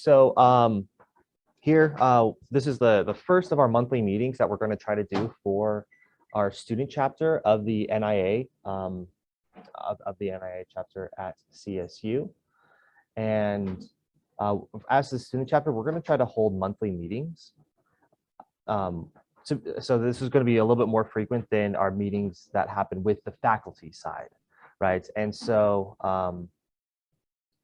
So here, this is the first of our monthly meetings that we're going to try to do for our student chapter of the NIA, of the NIA chapter at CSU. And as the student chapter, we're going to try to hold monthly meetings. So this is going to be a little bit more frequent than our meetings that happen with the faculty side, right? And so,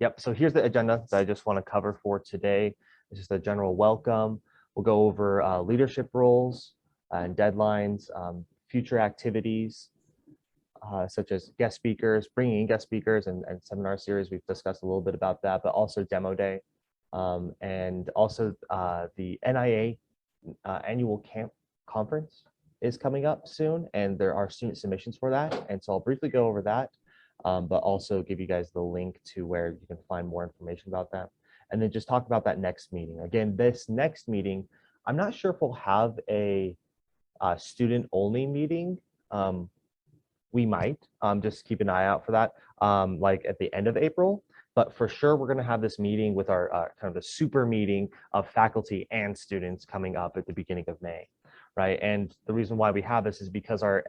yep, so here's the agenda that I just want to cover for today. It's just a general welcome. We'll go over leadership roles and deadlines, future activities, such as guest speakers, bringing in guest speakers and seminar series. We've discussed a little bit about that, but also demo day. And also the NIA annual conference is coming up soon, and there are student submissions for that. And so I'll briefly go over that, but also give you guys the link to where you can find more information about that. And then just talk about that next meeting. Again, this next meeting, I'm not sure if we'll have a student-only meeting. We might just keep an eye out for that, like at the end of April. But for sure, we're going to have this meeting with our kind of the super meeting of faculty and students coming up at the beginning of May, right? And the reason why we have this is because our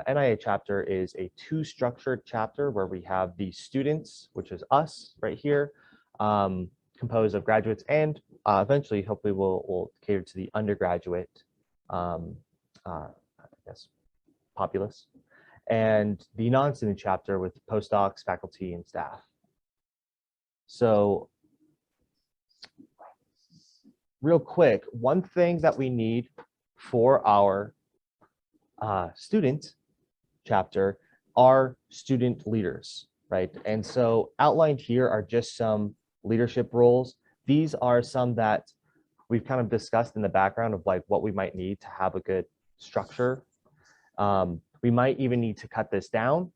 NIA chapter is a two-structured chapter where we have the students, which is us right here, composed of graduates, and eventually, hopefully, we'll cater to the undergraduate, I guess, populace, and the non-student chapter with postdocs, faculty, and staff. So real quick, one thing that we need for our student chapter are student leaders, right? And so outlined here are just some leadership roles. These are some that we've kind of discussed in the background of like what we might need to have a good structure. We might even need to cut this down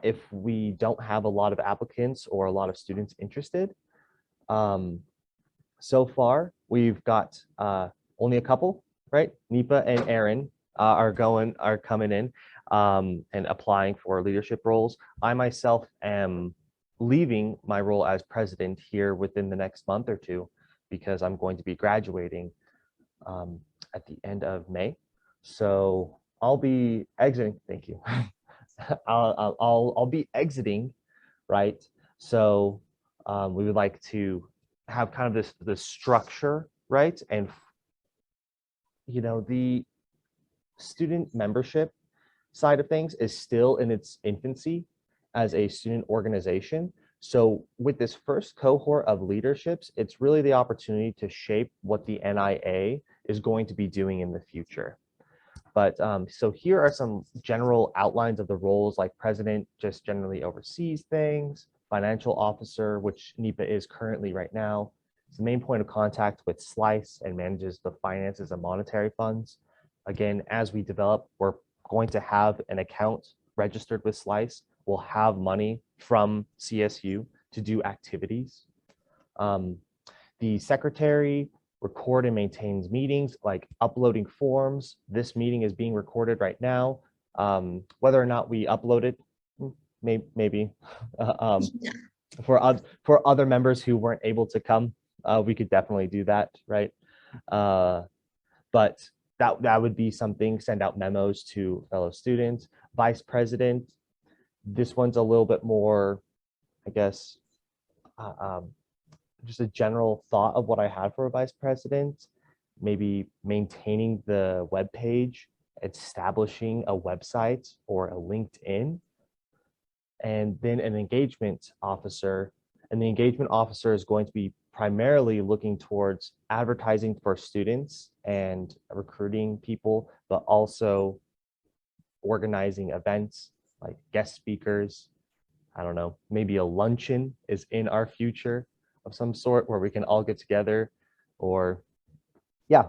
if we don't have a lot of applicants or a lot of students interested. So far, we've got only a couple, right? Nipa and Aaron are coming in and applying for leadership roles. I myself am leaving my role as president here within the next month or two because I'm going to be graduating at the end of May. So I'll be exiting. Thank you. I'll be exiting, right? So we would like to have kind of this structure, right? And you know, the student membership side of things is still in its infancy as a student organization. So with this first cohort of leaderships, it's really the opportunity to shape what the NIA is going to be doing in the future. But so here are some general outlines of the roles, like president just generally oversees things, financial officer, which Nipa is currently right now, is the main point of contact with Slice and manages the finances and monetary funds. Again, as we develop, we're going to have an account registered with Slice. We'll have money from CSU to do activities. The secretary record and maintains meetings, like uploading forms. This meeting is being recorded right now. Whether or not we upload it, maybe. For other members who weren't able to come, we could definitely do that, right? But that would be something. Send out memos to fellow students. Vice president. This one's a little bit more, I guess, just a general thought of what I had for a vice president, maybe maintaining the web page, establishing a website or a LinkedIn, and then an engagement officer. And the engagement officer is going to be primarily looking towards advertising for students and recruiting people, but also organizing events like guest speakers. I don't know, maybe a luncheon is in our future of some sort where we can all get together, or yeah,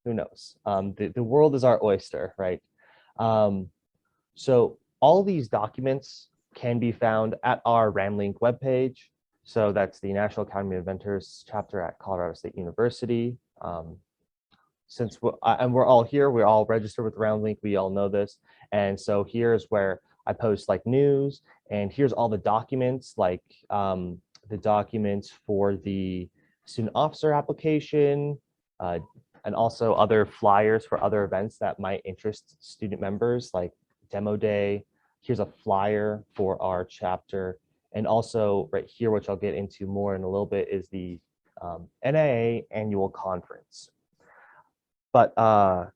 who knows? The world is our oyster, right? So all these documents can be found at our RAMLink webpage. So that's the National Academy of Inventors chapter at Colorado State University. Since we're all here, we're all registered with RAMLink, we all know this. And so here's where I post like news, and here's all the documents like the documents for the student officer application, and also other flyers for other events that might interest student members, like demo day. Here's a flyer for our chapter. And also right here, which I'll get into more in a little bit, is the NAA annual conference. But I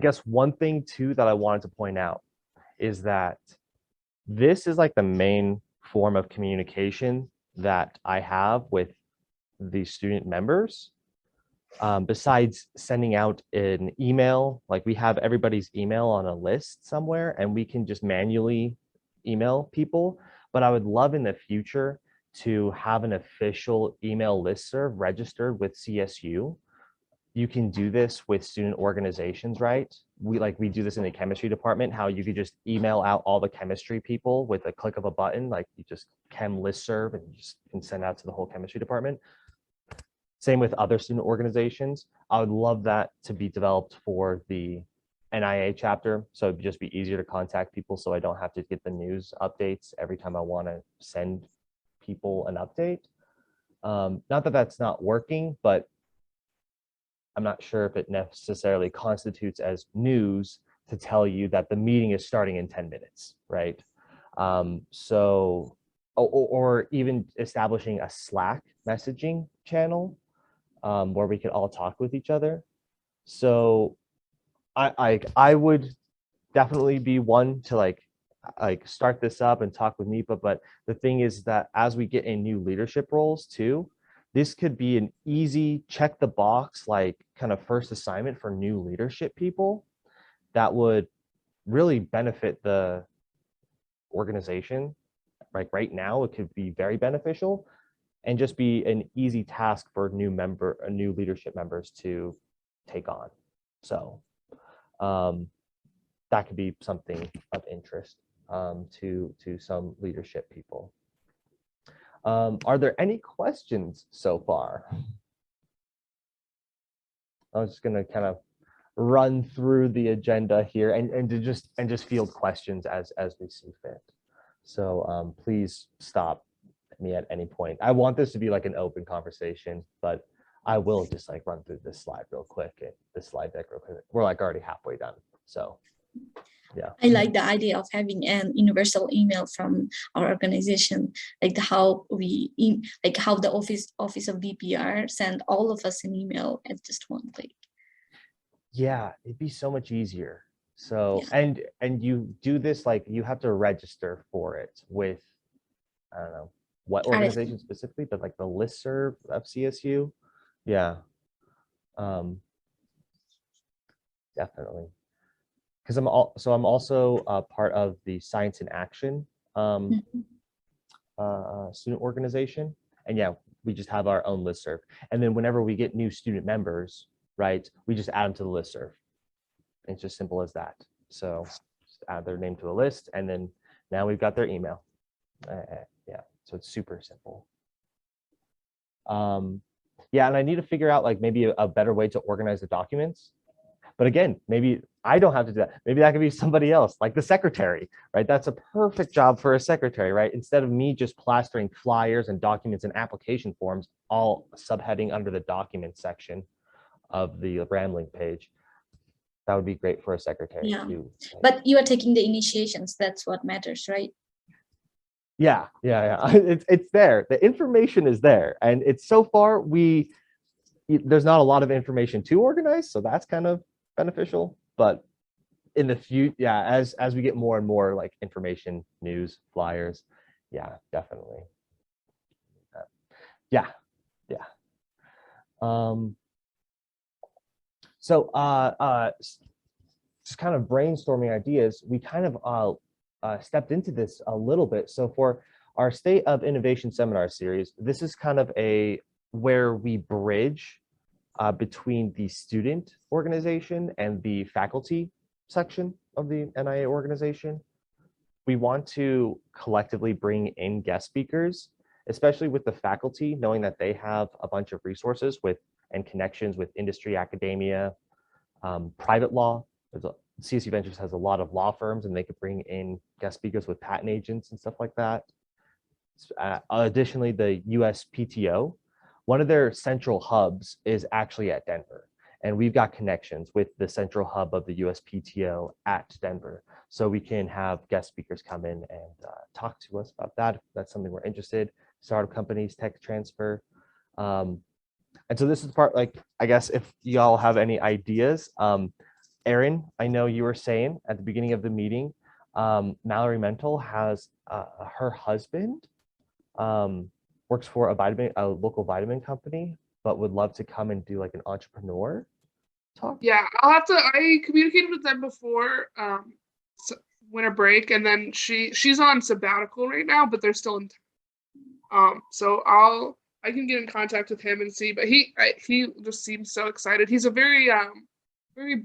guess one thing too that I wanted to point out is that this is like the main form of communication that I have with the student members. Besides sending out an email, like we have everybody's email on a list somewhere and we can just manually email people. But I would love in the future to have an official email listserv registered with CSU. You can do this with student organizations, right? We do this in the chemistry department, how you could just email out all the chemistry people with a click of a button, like you just chem listserv and you just can send out to the whole chemistry department. Same with other student organizations. I would love that to be developed for the NIA chapter. So it'd just be easier to contact people so I don't have to get the news updates every time I want to send people an update. Not that that's not working, but I'm not sure if it necessarily constitutes as news to tell you that the meeting is starting in 10 minutes, right? Or even establishing a Slack messaging channel where we could all talk with each other. So I would definitely be one to like start this up and talk with NAICHA. But the thing is that as we get in new leadership roles too, this could be an easy check the box, like kind of first assignment for new leadership people that would really benefit the organization. Like right now, it could be very beneficial and just be an easy task for new leadership members to take on. So that could be something of interest to some leadership people. Are there any questions so far? I'm just gonna kind of run through the agenda here and just field questions as we see fit. So please stop me at any point. I want this to be like an open conversation, but I will just like run through this slide real quick, this slide deck real quick. We're like already halfway done, so yeah. I like the idea of having an universal email from our organization, like how the office of VPR send all of us an email at just one click. Yeah, it'd be so much easier. So yeah. And you do this, like you have to register for it with, I don't know what organization specifically, but like the listserv of CSU. Yeah, definitely. Because I'm also part of the Science in Action student organization, and yeah, we just have our own listserv. And then whenever we get new student members, right, we just add them to the listserv. It's just simple as that. So just add their name to a list, and then now we've got their email. Yeah, so it's super simple. Yeah, and I need to figure out like maybe a better way to organize the documents. But again, maybe I don't have to do that. Maybe that could be somebody else, like the secretary, right? That's a perfect job for a secretary, right? Instead of me just plastering flyers and documents and application forms, all subheading under the document section of the Rambling page. That would be great for a secretary too. But you are taking the initiations. That's what matters, right? Yeah. It's there. The information is there, and it's so far there's not a lot of information to organize, so that's kind of beneficial. But in the future, yeah, as we get more and more like information, news, flyers, yeah, definitely. Yeah. So just kind of brainstorming ideas, we kind of stepped into this a little bit. So for our State of Innovation seminar series, this is kind of where we bridge between the student organization and the faculty section of the NIA organization. We want to collectively bring in guest speakers, especially with the faculty, knowing that they have a bunch of resources and connections with industry, academia, private law. CSU Ventures has a lot of law firms, and they could bring in guest speakers with patent agents and stuff like that. Additionally, the USPTO, one of their central hubs is actually at Denver. And we've got connections with the central hub of the USPTO at Denver. So we can have guest speakers come in and talk to us about that. If that's something we're interested, startup companies, tech transfer. And so this is part, like, I guess if y'all have any ideas, Erin, I know you were saying at the beginning of the meeting, Mallory Mental has her husband works for a local vitamin company, but would love to come and do like an entrepreneur talk. Yeah, I communicated with them before winter break, and then she's on sabbatical right now, but they're still in so I can get in contact with him and see, but he just seems so excited. He's a very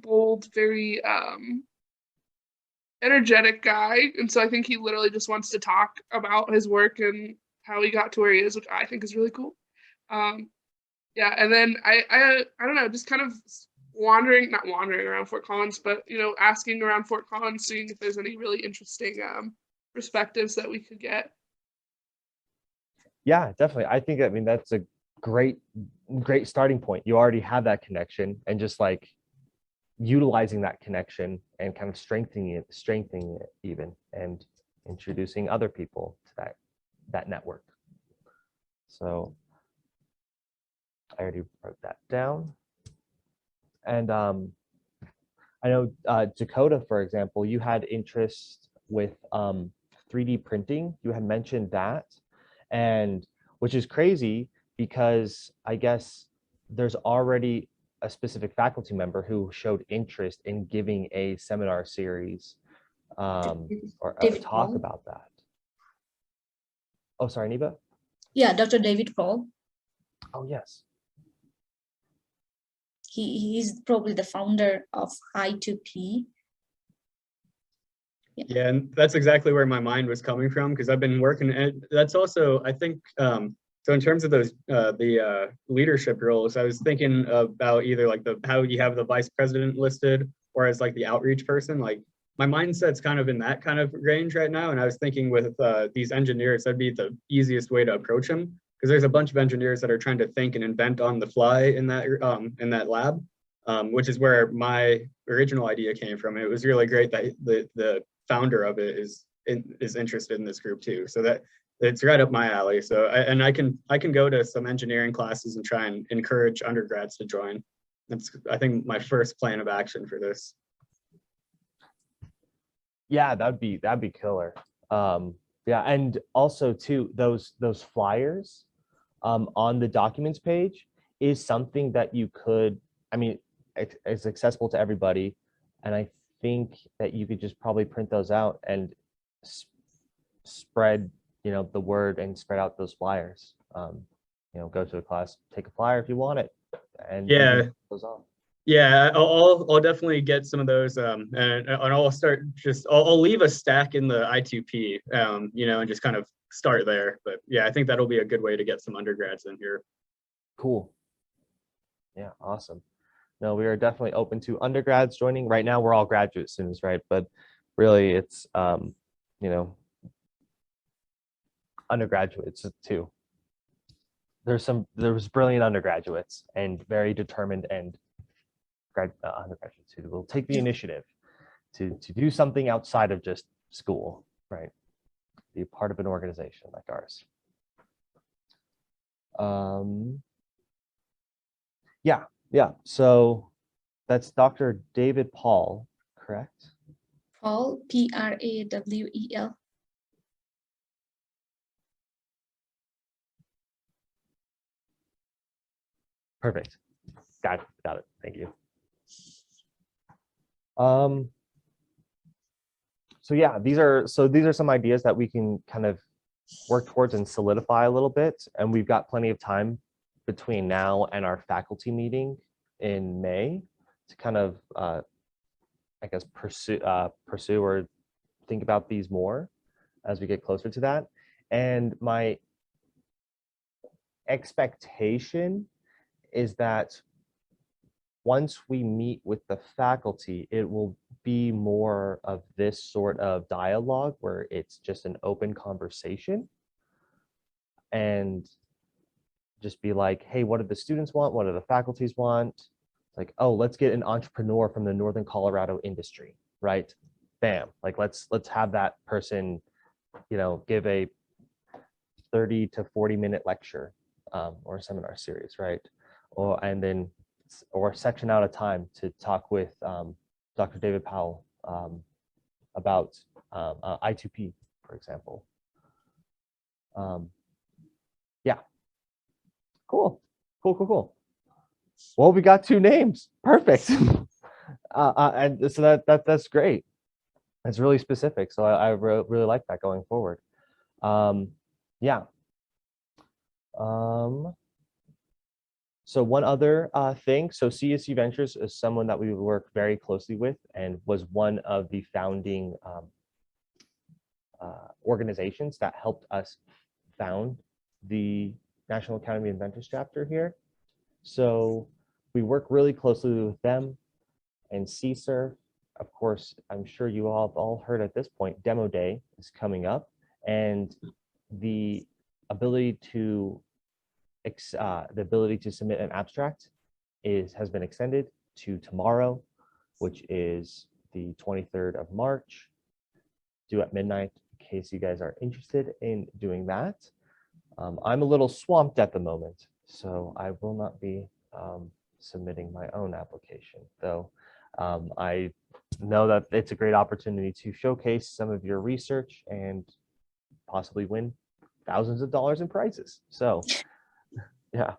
bold, very energetic guy, and so I think he literally just wants to talk about his work and how he got to where he is, which I think is really cool. Yeah, and then I don't know, just kind of not wandering around Fort Collins, but asking around Fort Collins, seeing if there's any really interesting perspectives that we could get. Yeah, definitely. I think, that's a great starting point. You already have that connection, and just like utilizing that connection and kind of strengthening it even, and introducing other people to that network. So I already wrote that down. And I know Dakota, for example, you had interest with 3D printing. You had mentioned that, and which is crazy because I guess there's already a specific faculty member who showed interest in giving a seminar series or a David talk Paul. about that. Oh, sorry, Niba? Yeah, Dr. David Paul. Oh, yes. He's probably the founder of I2P. Yeah, and that's exactly where my mind was coming from, because I've been working, and that's also, I think, so in terms of those the leadership roles, I was thinking about either like how you have the vice president listed, or as like the outreach person. Like my mindset's kind of in that kind of range right now, and I was thinking with these engineers, that'd be the easiest way to approach them, because there's a bunch of engineers that are trying to think and invent on the fly in that lab, which is where my original idea came from. And it was really great that the founder of it is interested in this group too. So that it's right up my alley. So I can go to some engineering classes and try and encourage undergrads to join. That's, I think, my first plan of action for this. Yeah, that'd be killer. Yeah, and also too, those flyers on the documents page is something that you could, it's accessible to everybody, and I think that you could just probably print those out and spread the word and spread out those flyers. Go to a class, take a flyer if you want it, and yeah, those on. Yeah, I'll definitely get some of those, and I'll start I'll leave a stack in the I2P, and just kind of start there. But yeah, I think that'll be a good way to get some undergrads in here. Cool. Yeah, awesome. No, we are definitely open to undergrads joining. Right now, we're all graduate students, right? But really, it's undergraduates too. There was brilliant undergraduates and very determined and undergraduates who will take the initiative to do something outside of just school, right? Be part of an organization like ours. Yeah. So that's Dr. David Paul, correct? Paul, Prawel. Perfect. Got it. Thank you. So yeah, these are some ideas that we can kind of work towards and solidify a little bit. And we've got plenty of time between now and our faculty meeting in May to kind of, I guess, pursue or think about these more as we get closer to that. And my expectation is that once we meet with the faculty, it will be more of this sort of dialogue where it's just an open conversation. and just be like, hey, what do the students want? What do the faculties want? It's like, oh, let's get an entrepreneur from the Northern Colorado industry, right? Bam, like let's have that person, give a 30 to 40-minute lecture or seminar series, right? Or section out a time to talk with Dr. David Powell about I2P, for example. Yeah, cool. Well, we got 2 names, perfect. And so that's great. It's really specific, so I really like that going forward. Yeah. So one other thing, so CSU Ventures is someone that we work very closely with and was one of the founding organizations that helped us found the National Academy of Inventors chapter here. So we work really closely with them and CSER. Of course, I'm sure you all have all heard at this point, Demo Day is coming up, and the ability to submit an abstract has been extended to tomorrow, which is the 23rd of March, due at midnight, in case you guys are interested in doing that. I'm a little swamped at the moment, so I will not be submitting my own application, though I know that it's a great opportunity to showcase some of your research and possibly win thousands of dollars in prizes. So yeah.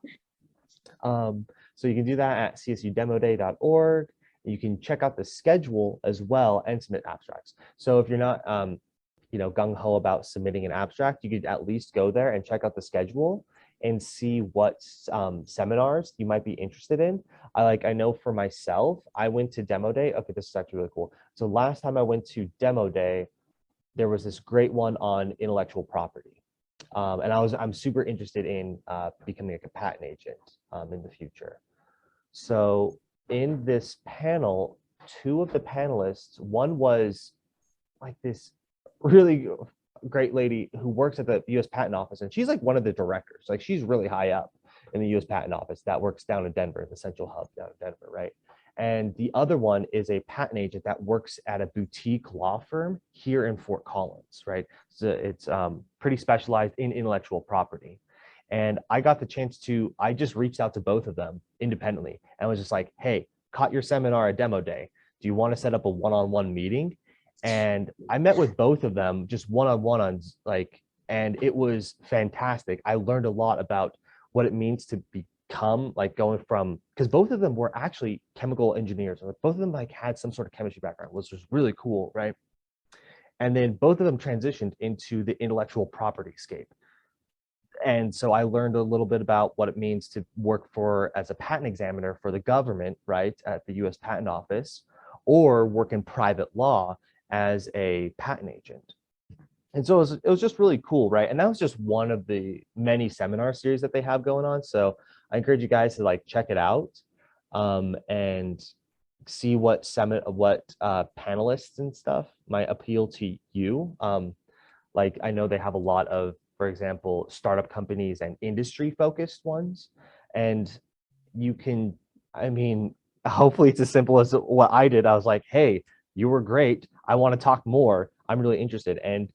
So you can do that at csudemoday.org. You can check out the schedule as well and submit abstracts. So if you're not gung-ho about submitting an abstract, you could at least go there and check out the schedule and see what seminars you might be interested in. I know for myself, I went to Demo Day. Okay, this is actually really cool. So last time I went to Demo Day, there was this great one on intellectual property. And I'm super interested in becoming like a patent agent in the future. So in this panel, 2 of the panelists, one was like this really great lady who works at the US Patent Office, and she's like one of the directors. Like she's really high up in the US Patent Office that works down in Denver, the central hub down in Denver, right? And the other one is a patent agent that works at a boutique law firm here in Fort Collins, right? So it's pretty specialized in intellectual property. And I got the chance I just reached out to both of them independently and was just like, hey, caught your seminar at Demo Day. Do you want to set up a one-on-one meeting? And I met with both of them just one-on-one and it was fantastic. I learned a lot about what it means to become going from, because both of them were actually chemical engineers, or both of them had some sort of chemistry background, which was really cool, right? And then both of them transitioned into the intellectual property scape. And so I learned a little bit about what it means to work as a patent examiner for the government, right, at the US Patent Office, or work in private law as a patent agent. And so it was just really cool, right? And that was just one of the many seminar series that they have going on. So I encourage you guys to check it out and see what panelists and stuff might appeal to you. I know they have a lot of, for example, startup companies and industry focused ones. And you can, hopefully it's as simple as what I did. I was like, hey, you were great. I want to talk more. I'm really interested. And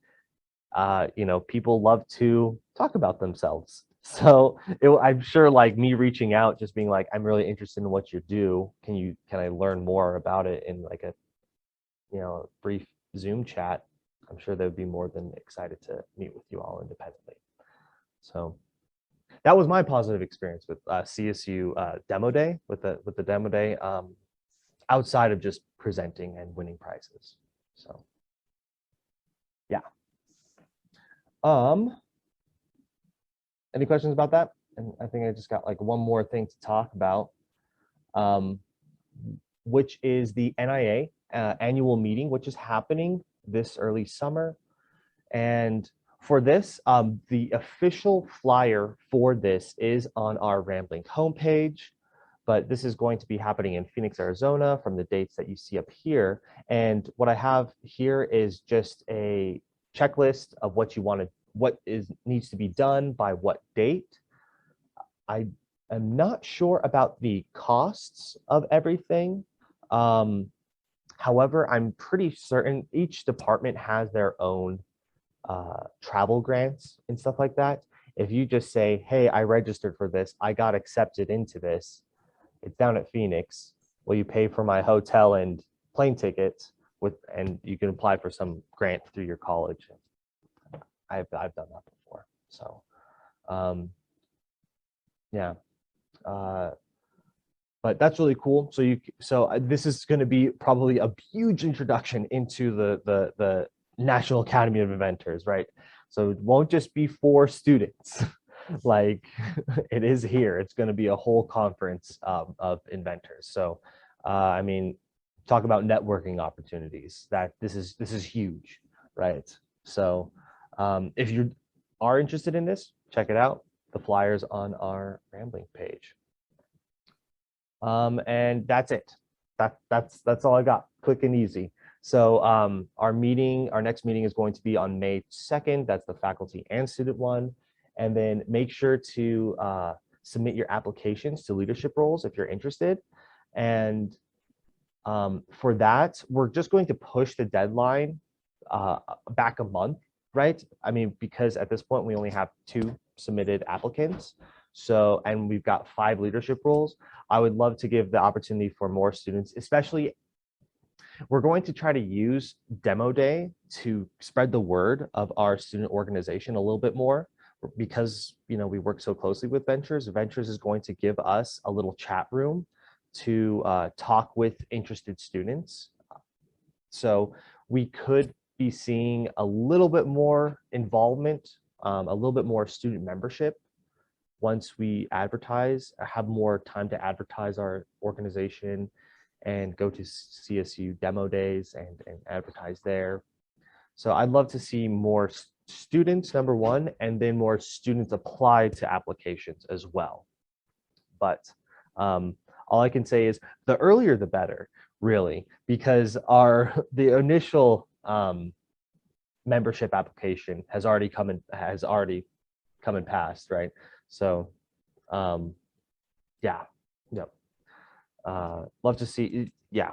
people love to talk about themselves. So I'm sure me reaching out, just being like, I'm really interested in what you do. Can I learn more about it in a brief Zoom chat? I'm sure they would be more than excited to meet with you all independently. So that was my positive experience with CSU Demo Day, with the Demo Day, outside of just presenting and winning prizes. So yeah. Any questions about that? And I think I just got one more thing to talk about, which is the NIA annual meeting, which is happening this early summer. And for this, the official flyer for this is on our Rambling homepage, but this is going to be happening in Phoenix, Arizona from the dates that you see up here. And what I have here is just a checklist of what you want to what needs to be done by what date. I am not sure about the costs of everything. However, I'm pretty certain each department has their own travel grants and stuff like that. If you just say, hey, I registered for this, I got accepted into this, it's down at Phoenix. Will you pay for my hotel and plane tickets and you can apply for some grant through your college. I've done that before. So yeah. But that's really cool. So this is going to be probably a huge introduction into the National Academy of Inventors, right? So it won't just be for students like it is here. It's going to be a whole conference of inventors. So I mean, talk about networking opportunities. This is huge, right? So if you are interested in this, check it out. The flyers on our Rambling page. And that's it. That's all I got. Quick and easy. So our next meeting is going to be on May 2nd. That's the faculty and student one. And then make sure to submit your applications to leadership roles if you're interested. And for that, we're just going to push the deadline back a month, right? I mean, because at this point we only have 2 submitted applicants. So, and we've got 5 leadership roles. I would love to give the opportunity for more students, especially we're going to try to use demo day to spread the word of our student organization a little bit more because, you know, we work so closely with Ventures. Ventures is going to give us a little chat room to talk with interested students. So we could be seeing a little bit more involvement, a little bit more student membership once we advertise, have more time to advertise our organization and go to CSU demo days and advertise there. So I'd love to see more students, number one, and then more students apply to applications as well. But all I can say is the earlier the better, really, because the initial membership application has already come and passed, right? So yeah, yep. Love to see, yeah,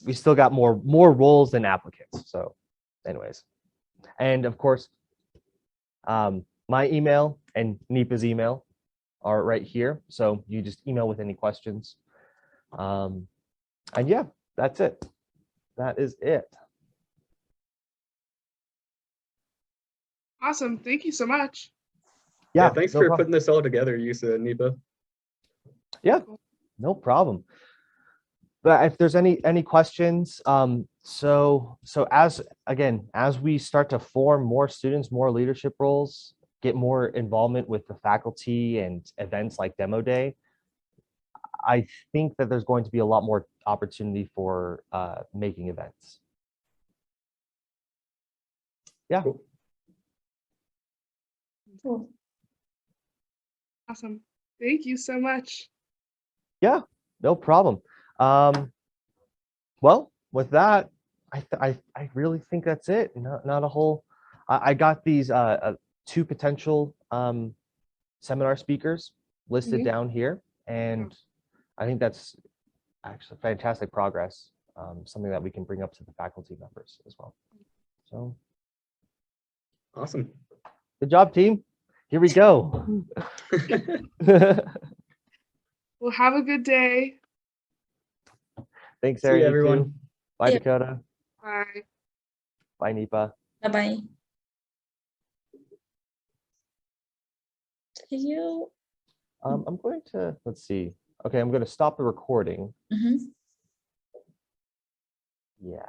we still got more roles than applicants. So anyways, and of course, my email and NAICH's email are right here. So you just email with any questions. And yeah, that's it. That is it. Awesome. Thank you so much. Yeah, thanks no for problem. putting this all together, Yusa and NAICH. Yeah, no problem. But if there's any questions, so as we start to form more students, more leadership roles, get more involvement with the faculty and events like Demo Day, I think that there's going to be a lot more opportunity for making events. Yeah. Cool. Awesome. Thank you so much. Yeah, no problem. Well, with that, I really think that's it. Not a whole. I got these 2 potential seminar speakers listed down here, and I think that's actually fantastic progress. Something that we can bring up to the faculty members as well. So Awesome. good job, team. Here we go. Well, have a good day. Thanks, See you, Erin. everyone. Bye, Yeah. Dakota. Bye. Bye, NAICH. Bye-bye. See you. I'm going to, let's see. Okay, I'm going to stop the recording. Mhm. Yeah.